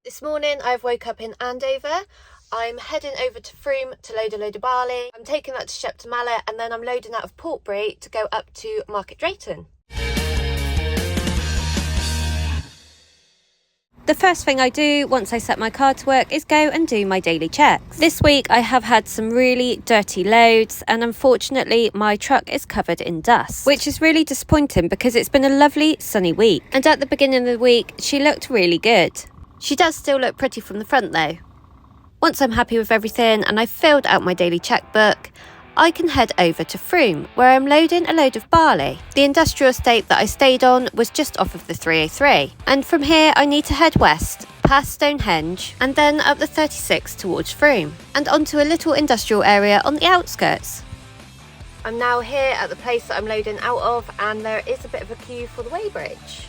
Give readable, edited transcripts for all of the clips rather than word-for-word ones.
This morning I've woke up in Andover. I'm heading over to Frome to load a load of barley. I'm taking that to Shepton Mallet and then I'm loading out of Portbury to go up to Market Drayton. The first thing I do once I set my car to work is go and do my daily checks. This week I have had some really dirty loads and unfortunately my truck is covered in dust, which is really disappointing because it's been a lovely sunny week. And at the beginning of the week she looked really good. She does still look pretty from the front though. Once I'm happy with everything and I've filled out my daily checkbook, I can head over to Frome, where I'm loading a load of barley. The industrial estate that I stayed on was just off of the 303. And from here I need to head west, past Stonehenge, and then up the 36 towards Frome, and onto a little industrial area on the outskirts. I'm now here at the place that I'm loading out of, and there is a bit of a queue for the weighbridge.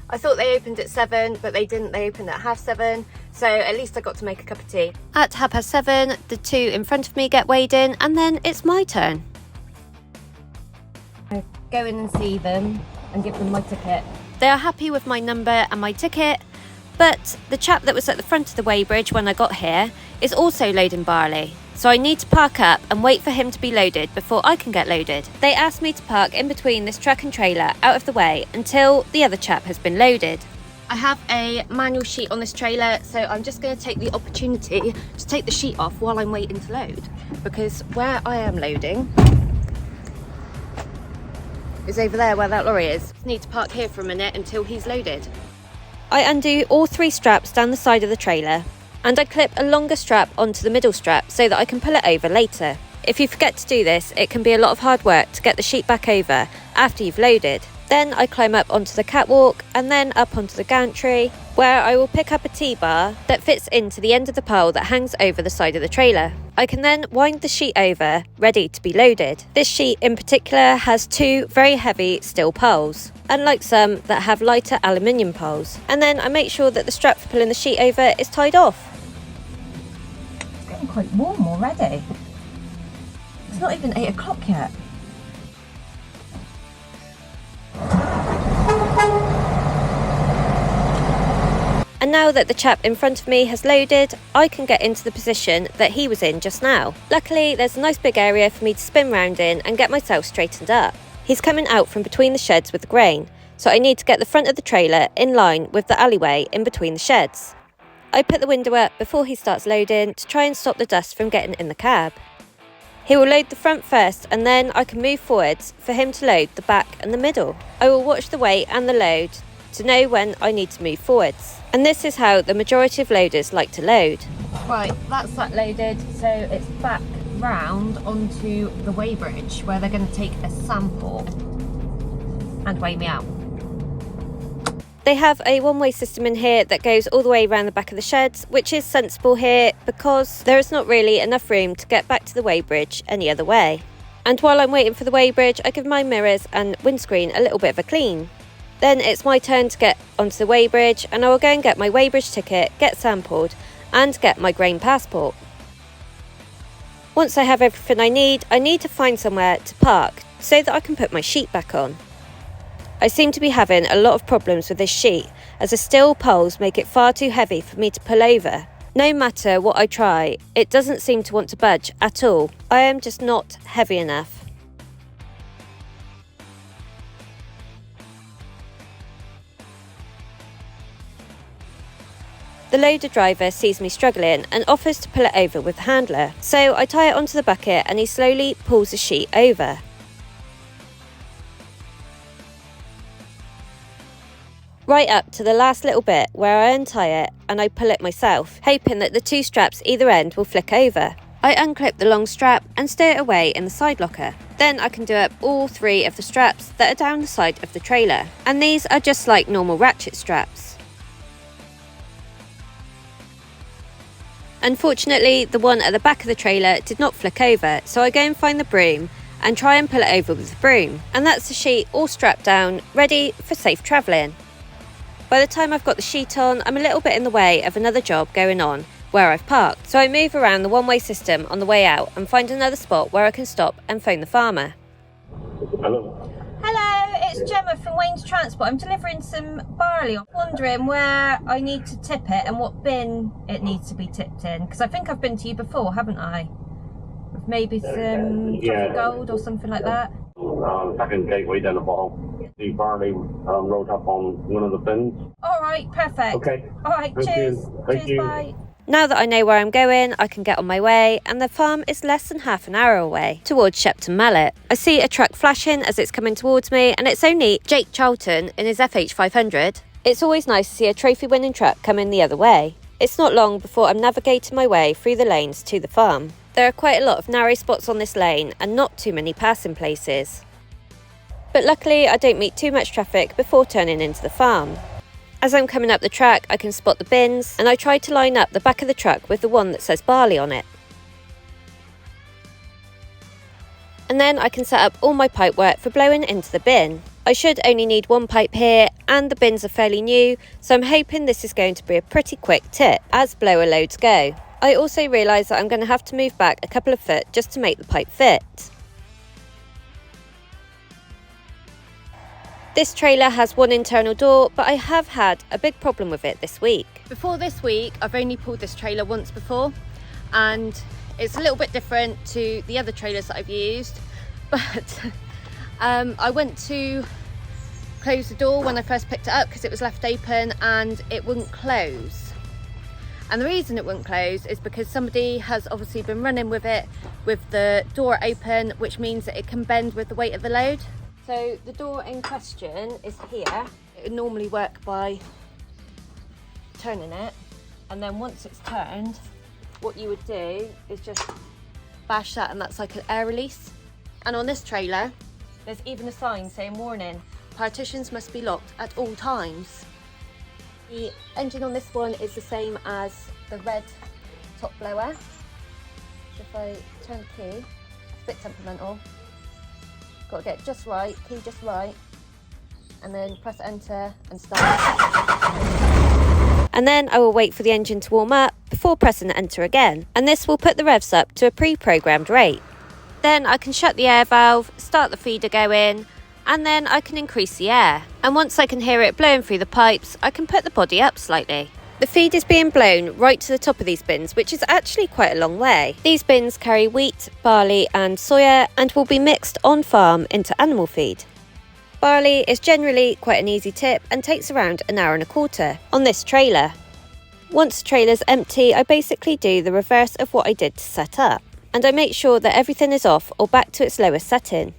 I thought they opened at 7, but they didn't. They opened at 7:30, so at least I got to make a cup of tea. At 7:30, the two in front of me get weighed in, and then it's my turn. I go in and see them and give them my ticket. They are happy with my number and my ticket, but the chap that was at the front of the weighbridge when I got here is also loading barley. So I need to park up and wait for him to be loaded before I can get loaded. They asked me to park in between this truck and trailer out of the way until the other chap has been loaded. I have a manual sheet on this trailer, so I'm just going to take the opportunity to take the sheet off while I'm waiting to load, because where I am loading is over there where that lorry is. Just need to park here for a minute until he's loaded. I undo all 3 straps down the side of the trailer, and I clip a longer strap onto the middle strap so that I can pull it over later. If you forget to do this, it can be a lot of hard work to get the sheet back over after you've loaded. Then I climb up onto the catwalk and then up onto the gantry, where I will pick up a T-bar that fits into the end of the pole that hangs over the side of the trailer. I can then wind the sheet over, ready to be loaded. This sheet in particular has 2 very heavy steel poles, unlike some that have lighter aluminium poles. And then I make sure that the strap for pulling the sheet over is tied off. It's getting quite warm already. It's not even 8 o'clock yet. And now that the chap in front of me has loaded, I can get into the position that he was in just now. Luckily, there's a nice big area for me to spin round in and get myself straightened up. He's coming out from between the sheds with the grain, so I need to get the front of the trailer in line with the alleyway in between the sheds. I put the window up before he starts loading to try and stop the dust from getting in the cab. He will load the front first and then I can move forwards for him to load the back and the middle. I will watch the weight and the load to know when I need to move forwards. And this is how the majority of loaders like to load. Right, that's that loaded, so it's back round onto the weighbridge where they're going to take a sample and weigh me out. They have a one-way system in here that goes all the way around the back of the sheds, which is sensible here because there is not really enough room to get back to the weighbridge any other way. And while I'm waiting for the weighbridge, I give my mirrors and windscreen a little bit of a clean. Then it's my turn to get onto the weighbridge, and I will go and get my weighbridge ticket, get sampled, and get my grain passport. Once I have everything I need to find somewhere to park so that I can put my sheet back on. I seem to be having a lot of problems with this sheet, as the steel poles make it far too heavy for me to pull over. No matter what I try, it doesn't seem to want to budge at all. I am just not heavy enough. The loader driver sees me struggling and offers to pull it over with the handler, so I tie it onto the bucket and he slowly pulls the sheet over. Right up to the last little bit where I untie it and I pull it myself, hoping that the 2 straps either end will flick over. I unclip the long strap and stow it away in the side locker. Then I can do up all 3 of the straps that are down the side of the trailer, and these are just like normal ratchet straps. Unfortunately, the one at the back of the trailer did not flick over, so I go and find the broom and try and pull it over with the broom. And that's the sheet all strapped down, ready for safe travelling. By the time I've got the sheet on, I'm a little bit in the way of another job going on where I've parked, so I move around the one-way system on the way out and find another spot where I can stop and phone the farmer. Hello. Hello, it's Gemma from Wayne's Transport. I'm delivering some barley. I'm wondering where I need to tip it and what bin it needs to be tipped in. Because I think I've been to you before, haven't I? With maybe some Truffle Gold or something like that. Second gateway down the bottom. The barley rolled up on one of the bins. All right, perfect. Okay. All right, cheers. Thank you. Bye. Now that I know where I'm going, I can get on my way, and the farm is less than half an hour away, towards Shepton Mallet. I see a truck flashing as it's coming towards me, and it's only Jake Charlton in his FH500. It's always nice to see a trophy-winning truck coming the other way. It's not long before I'm navigating my way through the lanes to the farm. There are quite a lot of narrow spots on this lane, and not too many passing places. But luckily, I don't meet too much traffic before turning into the farm. As I'm coming up the track, I can spot the bins, and I try to line up the back of the truck with the one that says barley on it. And then I can set up all my pipe work for blowing into the bin. I should only need one pipe here, and the bins are fairly new, so I'm hoping this is going to be a pretty quick tip, as blower loads go. I also realise that I'm going to have to move back a couple of foot just to make the pipe fit. This trailer has one internal door, but I have had a big problem with it this week. Before this week, I've only pulled this trailer once before, and it's a little bit different to the other trailers that I've used, but I went to close the door when I first picked it up because it was left open and it wouldn't close. And the reason it wouldn't close is because somebody has obviously been running with it with the door open, which means that it can bend with the weight of the load. So the door in question is here. It would normally work by turning it, and then once it's turned, what you would do is just bash that, and that's like an air release. And on this trailer, there's even a sign saying warning, partitions must be locked at all times. The engine on this one is the same as the red top blower. So if I turn the key, it's a bit temperamental. Got to get it just right, key just right, and then press enter and start. And then I will wait for the engine to warm up before pressing enter again, and this will put the revs up to a pre-programmed rate. Then I can shut the air valve, start the feeder going, and then I can increase the air. And once I can hear it blowing through the pipes, I can put the body up slightly. The feed is being blown right to the top of these bins, which is actually quite a long way. These bins carry wheat, barley and soya and will be mixed on farm into animal feed. Barley is generally quite an easy tip and takes around an hour and a quarter on this trailer. Once the trailer's empty, I basically do the reverse of what I did to set up, and I make sure that everything is off or back to its lowest setting.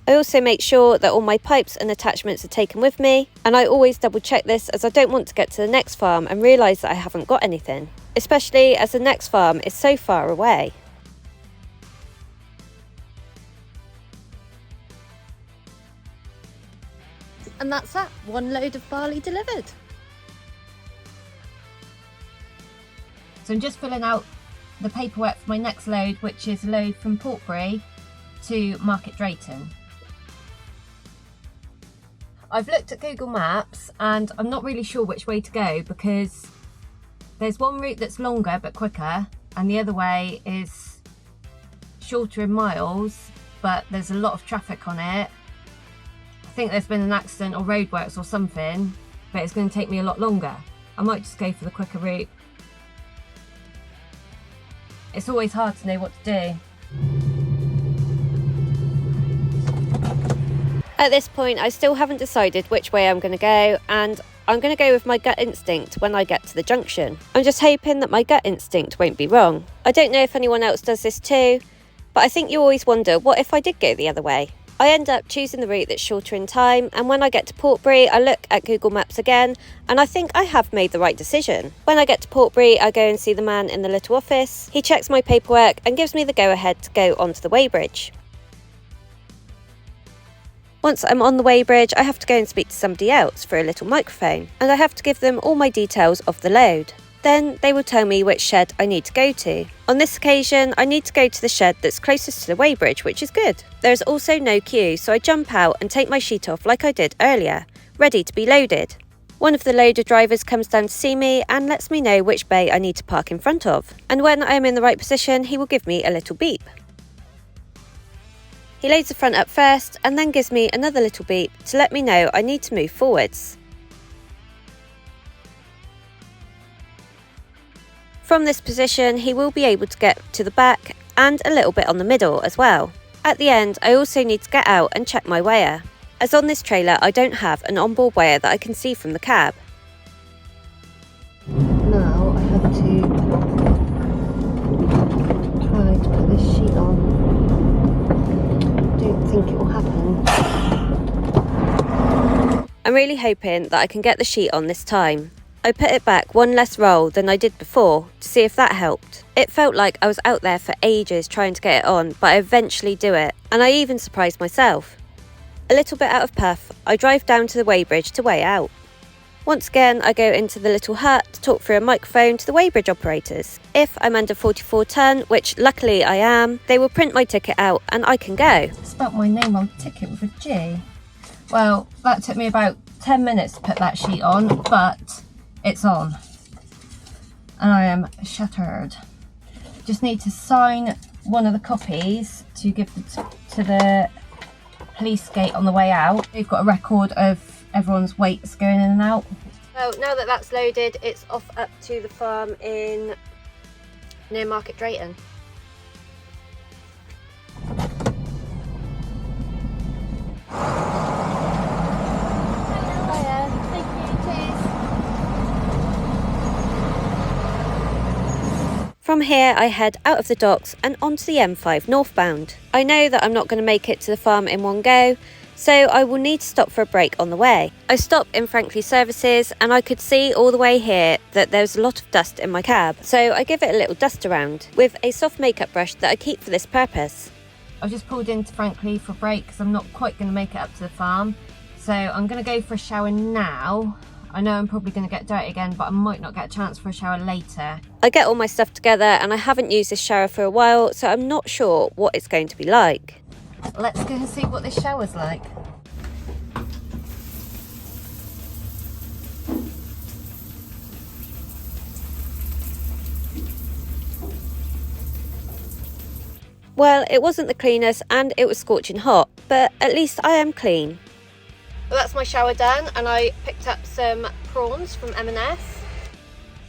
I also make sure that all my pipes and attachments are taken with me, and I always double check this as I don't want to get to the next farm and realise that I haven't got anything, especially as the next farm is so far away. And that's that, one load of barley delivered. So I'm just filling out the paperwork for my next load, which is a load from Portbury to Market Drayton. I've looked at Google Maps and I'm not really sure which way to go because there's one route that's longer but quicker and the other way is shorter in miles, but there's a lot of traffic on it. I think there's been an accident or roadworks or something, but it's going to take me a lot longer. I might just go for the quicker route. It's always hard to know what to do. At this point, I still haven't decided which way I'm going to go, and I'm going to go with my gut instinct when I get to the junction. I'm just hoping that my gut instinct won't be wrong. I don't know if anyone else does this too, but I think you always wonder, what if I did go the other way? I end up choosing the route that's shorter in time, and when I get to Portbury, I look at Google Maps again, and I think I have made the right decision. When I get to Portbury, I go and see the man in the little office. He checks my paperwork and gives me the go-ahead to go onto the weighbridge. Once I'm on the weighbridge, I have to go and speak to somebody else for a little microphone, and I have to give them all my details of the load. Then they will tell me which shed I need to go to. On this occasion, I need to go to the shed that's closest to the weighbridge, which is good. There is also no queue, so I jump out and take my sheet off like I did earlier, ready to be loaded. One of the loader drivers comes down to see me and lets me know which bay I need to park in front of. And when I am in the right position, he will give me a little beep. He loads the front up first and then gives me another little beep to let me know I need to move forwards. From this position, he will be able to get to the back and a little bit on the middle as well. At the end, I also need to get out and check my weigher, as on this trailer I don't have an onboard weigher that I can see from the cab. Now I have to try to put this sheet on. I don't think it will happen. I'm really hoping that I can get the sheet on this time. I put it back one less roll than I did before to see if that helped. It felt like I was out there for ages trying to get it on, but I eventually do it, and I even surprised myself. A little bit out of puff, I drive down to the weighbridge to weigh out. Once again, I go into the little hut to talk through a microphone to the weighbridge operators. If I'm under 44 tonne, which luckily I am, they will print my ticket out and I can go. I spelt my name on the ticket with a G. Well, that took me about 10 minutes to put that sheet on, but it's on. And I am shattered. Just need to sign one of the copies to give to the police gate on the way out. They've got a record of everyone's weights going in and out. So now that that's loaded, it's off up to the farm near Market Drayton. From here, I head out of the docks and onto the M5 northbound. I know that I'm not going to make it to the farm in one go, so I will need to stop for a break on the way. I stopped in Frankley Services and I could see all the way here that there was a lot of dust in my cab, so I give it a little dust around with a soft makeup brush that I keep for this purpose. I've just pulled into Frankley for a break because I'm not quite going to make it up to the farm, so I'm going to go for a shower now. I know I'm probably going to get dirty again, but I might not get a chance for a shower later. I get all my stuff together and I haven't used this shower for a while, so I'm not sure what it's going to be like. Let's go and see what this shower's like. Well, it wasn't the cleanest and it was scorching hot, but at least I am clean. Well, that's my shower done, and I picked up some prawns from M&S.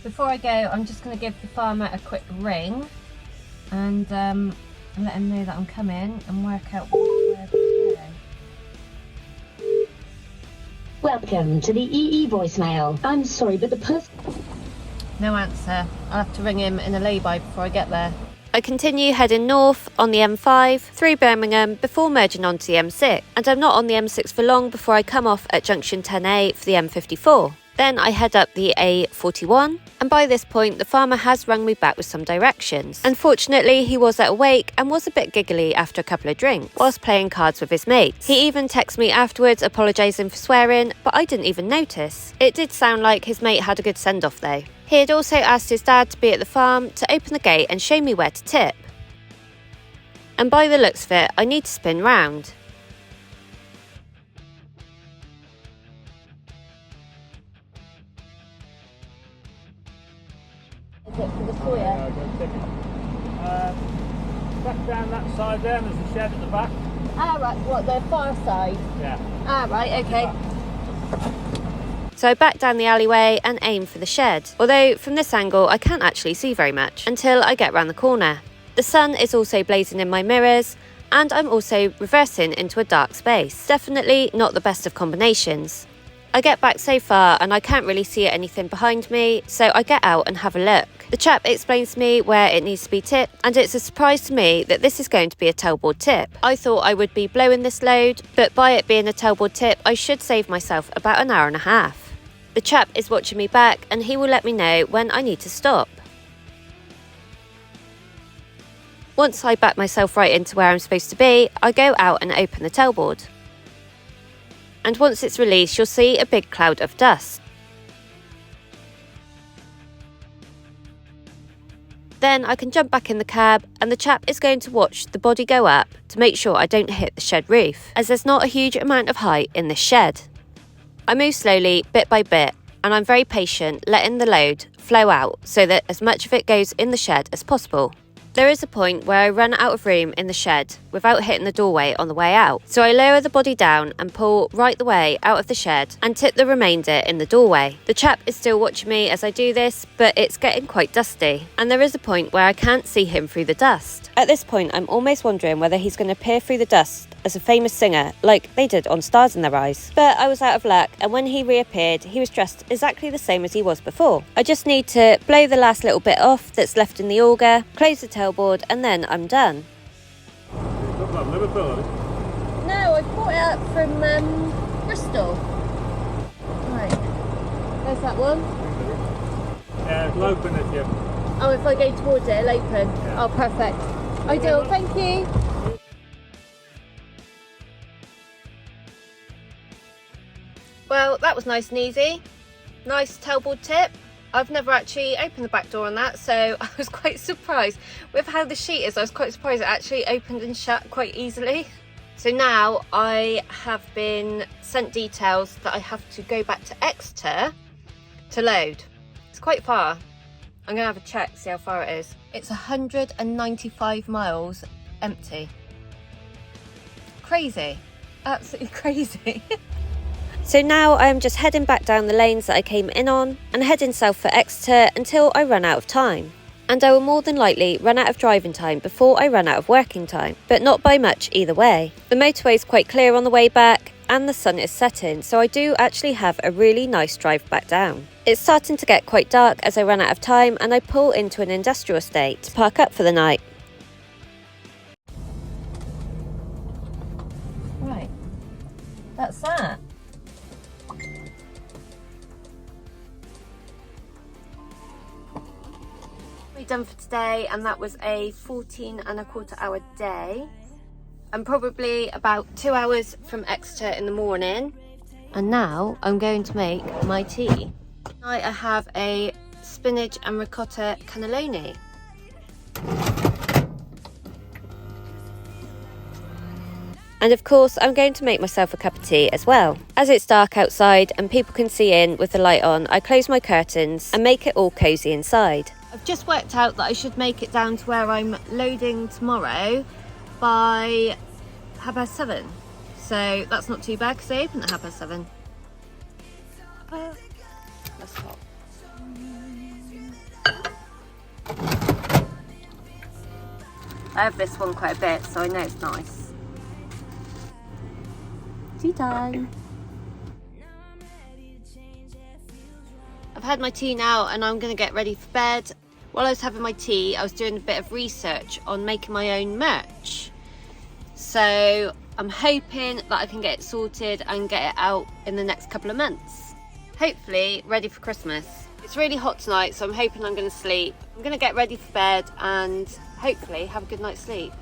Before I go, I'm just going to give the farmer a quick ring and let him know that I'm coming and work out where we're going. Welcome to the EE voicemail. I'm sorry, but the person... No answer. I'll have to ring him in a lay-by before I get there. I continue heading north on the M5 through Birmingham before merging onto the M6, and I'm not on the M6 for long before I come off at junction 10A for the M54. Then I head up the A41, and by this point the farmer has rung me back with some directions. Unfortunately, he was at a wake and was a bit giggly after a couple of drinks whilst playing cards with his mates. He even texted me afterwards apologising for swearing, but I didn't even notice. It did sound like his mate had a good send-off though. He had also asked his dad to be at the farm to open the gate and show me where to tip. And by the looks of it, I need to spin round. Back down that side there, there's a shed at the back. Ah, right, what, the far side? Yeah. Ah, right, okay. So I back down the alleyway and aim for the shed, although from this angle I can't actually see very much until I get round the corner. The sun is also blazing in my mirrors, and I'm also reversing into a dark space. Definitely not the best of combinations. I get back so far and I can't really see anything behind me, so I get out and have a look. The chap explains to me where it needs to be tipped, and it's a surprise to me that this is going to be a tailboard tip. I thought I would be blowing this load, but by it being a tailboard tip, I should save myself about an hour and a half. The chap is watching me back and he will let me know when I need to stop. Once I back myself right into where I'm supposed to be, I go out and open the tailboard. And once it's released, you'll see a big cloud of dust. Then I can jump back in the cab and the chap is going to watch the body go up to make sure I don't hit the shed roof, as there's not a huge amount of height in this shed. I move slowly, bit by bit, and I'm very patient, letting the load flow out so that as much of it goes in the shed as possible. There is a point where I run out of room in the shed without hitting the doorway on the way out. So I lower the body down and pull right the way out of the shed and tip the remainder in the doorway. The chap is still watching me as I do this, but it's getting quite dusty. And there is a point where I can't see him through the dust. At this point, I'm almost wondering whether he's going to appear through the dust as a famous singer, like they did on Stars in Their Eyes. But I was out of luck, and when he reappeared, he was dressed exactly the same as he was before. I just need to blow the last little bit off that's left in the auger, close the tailboard, and then I'm done. Look like Liverpool. No, I bought it up from Bristol. Right. There's that one. Yeah, it'll open if you... Oh, if I go towards it, it'll open. Yeah. Oh, perfect. I do. Thank you. Well, that was nice and easy. Nice tailboard tip. I've never actually opened the back door on that, so I was quite surprised. With how the sheet is, I was quite surprised it actually opened and shut quite easily. So now I have been sent details that I have to go back to Exeter to load. It's quite far. I'm gonna have a check, see how far it is. It's 195 miles empty. Crazy. Absolutely crazy. So now I'm just heading back down the lanes that I came in on and heading south for Exeter until I run out of time. And I will more than likely run out of driving time before I run out of working time, but not by much either way. The motorway is quite clear on the way back and the sun is setting, so I do actually have a really nice drive back down. It's starting to get quite dark as I run out of time and I pull into an industrial estate to park up for the night. Right. That's that. Done for today, and that was a 14.25 hour day. I'm probably about 2 hours from Exeter in the morning, and now I'm going to make my tea. Tonight I have a spinach and ricotta cannelloni. And of course, I'm going to make myself a cup of tea as well. As it's dark outside and people can see in with the light on, I close my curtains and make it all cosy inside. I've just worked out that I should make it down to where I'm loading tomorrow by 7:30. So that's not too bad because they open at 7:30. That's hot. I have this one quite a bit, so I know it's nice. Tea time. I've had my tea now and I'm going to get ready for bed. While I was having my tea, I was doing a bit of research on making my own merch. So I'm hoping that I can get it sorted and get it out in the next couple of months. Hopefully ready for Christmas. It's really hot tonight, so I'm hoping I'm going to sleep. I'm going to get ready for bed and hopefully have a good night's sleep.